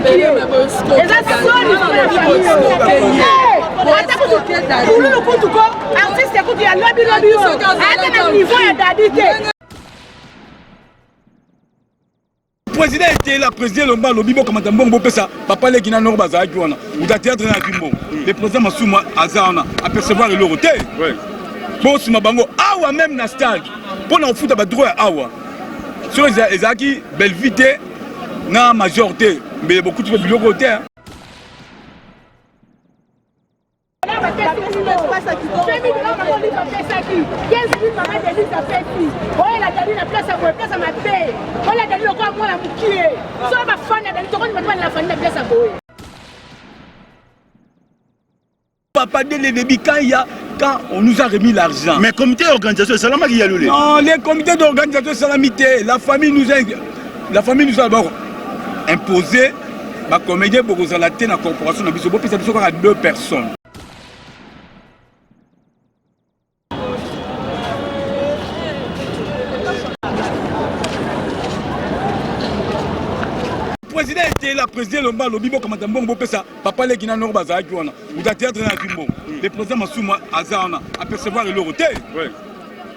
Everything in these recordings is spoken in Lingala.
mokié. Eza soni na famille. Ata kulu lukutu ko artiste ekuti ya lobi yo. Ata na niveau ya dadité. Président était là, président Lomba, Lobi, comme un bon pesa, papa les Guinéens Nord Bazaguana, ou d'un théâtre à Kimbo. Le président Massouma Azana, à percevoir le hôtel. Bon, si ma bango, awa même na stade, pour n'en foutre à droit awa. Sur les acquis, belle vite, na majorité, mais beaucoup de bureaux hôtel. Papa dès le début quand on nous a remis l'argent. Mais comité d'organisation, c'est là qui y a l'olé. Non, les comités d'organisation salamité, la famille nous a d'abord imposé ma comédie pour la la corporation à 2 personnes. Le président était là, président Lomba, Lobi, comme un bon pesa, papa les Guinéens Nord Bazaguana, ou d'un théâtre à Kimbo. Le président Massouma Azana, à percevoir le hôtel.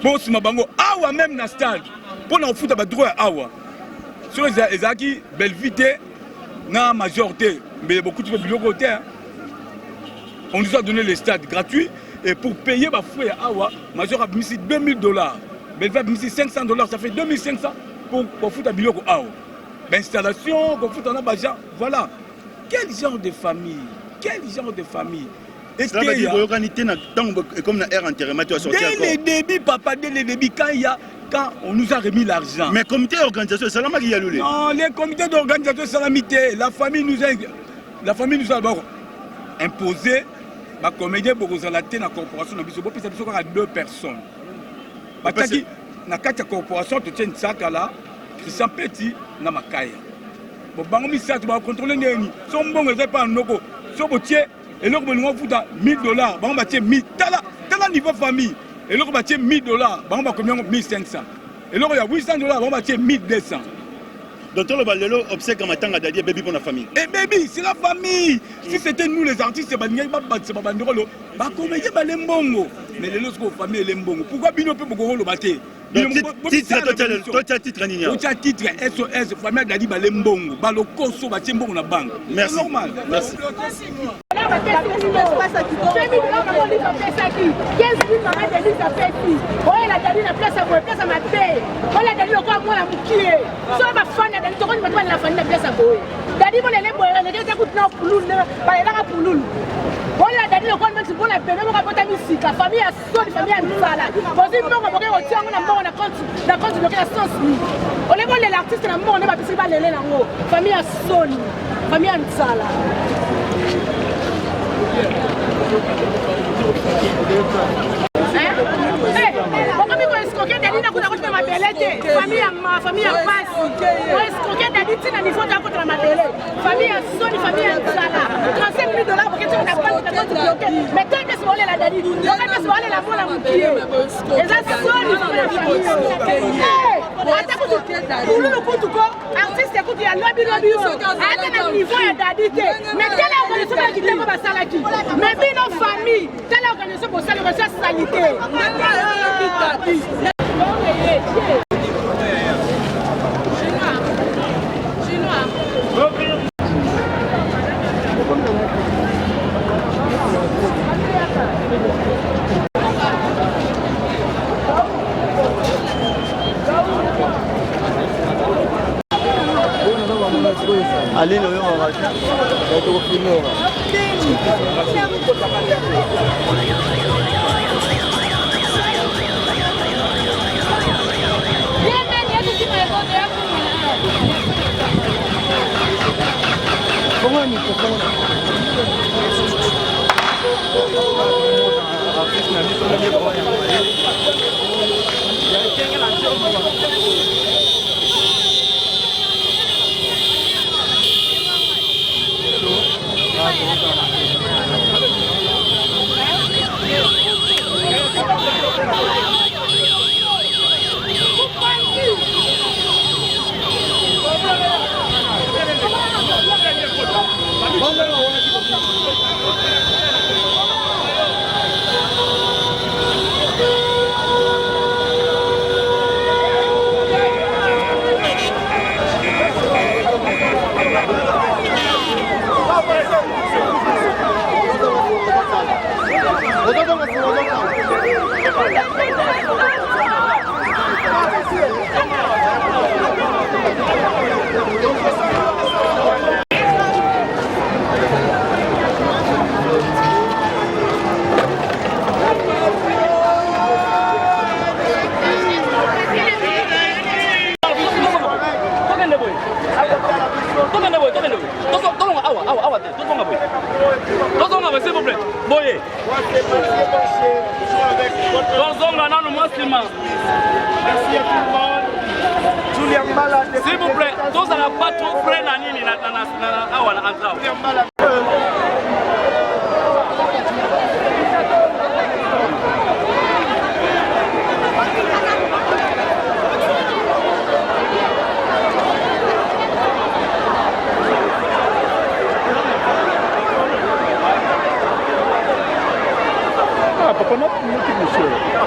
Bon, si ma bango, awa même na stade, pour n'en foutre à droit awa. Sur les acquis, belle vite, na majorité, mais beaucoup de bureaux hôtel. On nous a donné les stades gratuits et pour payer ma frère awa, major a mis $2000. Belle a mis $500, ça fait 2500 pour foutre à bureau awa. Installation, qu'on fout en abajan, voilà. Quel genre de famille? Quel genre de famille? Et ça veut dire que comme la air enterrement, tu as sorti encore. Dès le début, papa, dès le début, quand on nous a remis l'argent. Mais comité d'organisation, c'est là qui y a l'olé. Non, les comités d'organisation salamité, la famille nous a d'abord imposé ma comédie pour la corporation à 2 personnes. Na kati corporation, tu tiens ça là. Christian Petit na makaya. Bon bango misatu ba contrôler neni. Son bon n'est pas noko. So botier et l'autre bon futa $1000. Bango ba tie 1000 tala niveau famille. Et l'autre ba tie $1000. Bango ba combien 1500. Et l'autre il y a $800, bango ba tie 1200. Docteur Lobalelo obsèque à matanga d'aller baby pour la famille. Et baby, c'est la famille. Si c'était nous les artistes, c'est pas banderolo. Ba comédie ba lembongo. Mais les autres famille lembongo. Pourquoi bino peut beaucoup le battre? Titre titre SOS famille Dadi Balembongo Balokoso Batiembongo na banque. Merci. Normal. Merci. Voilà, Dadi le compte pour la paix, même quand on a mis la famille a sonné, famille a mis ça là. Parce que nous, on va au tien, on a mort, on a compte de création. On est bon, l'artiste, on a mort, on a pas pu pas l'aller là-haut. Famille a sonné, famille a mis ça là. Famille a passe. On escroquer Dadi na niveau d'un contre ma télé. Famille a sonné, famille a sala. $35,000 pour que tu n'as pas de compte bloqué. Mais tant que c'est la Dadi, on va se voler la mort à mon pied. Et ça sonne la famille. Kulu lukutu ko artiste ekuti ya lobi yo. Ata na niveau ya dadité. Mais telle organisation qui t'aime pas salaki. Mais bino famille, telle organisation pour saluer sa salité. Allez, le on va filmer. S'il vous plaît, tous à la pas trop près na nini na papa non monsieur.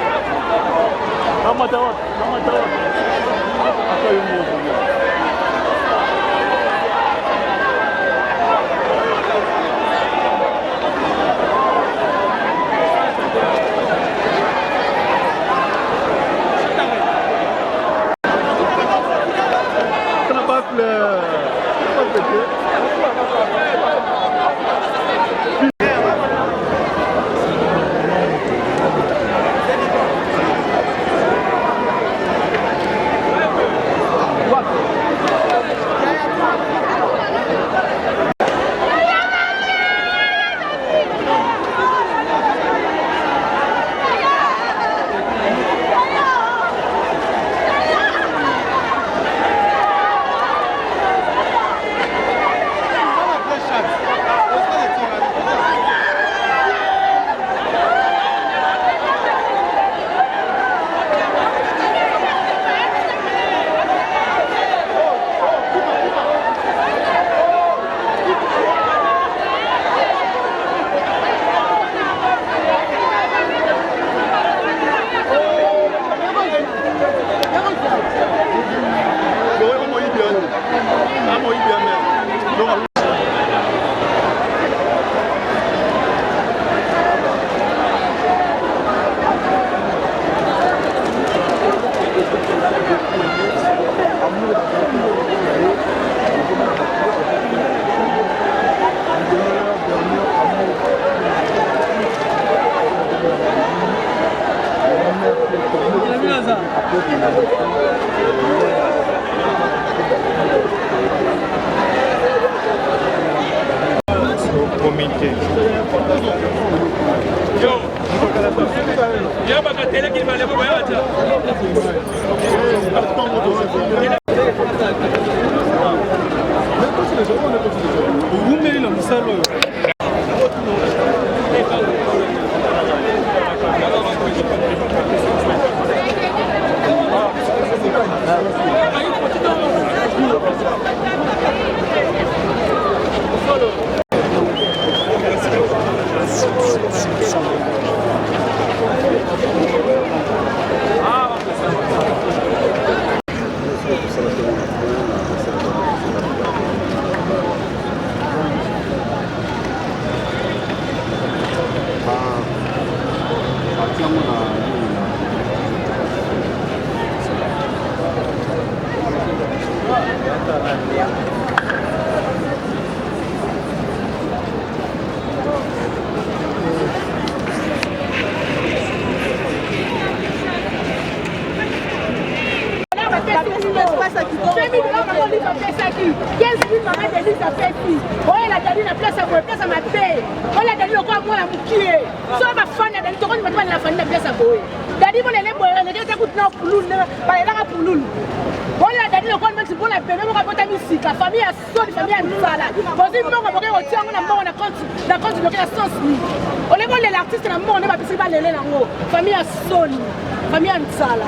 famille à Sony, famille à Ntsala.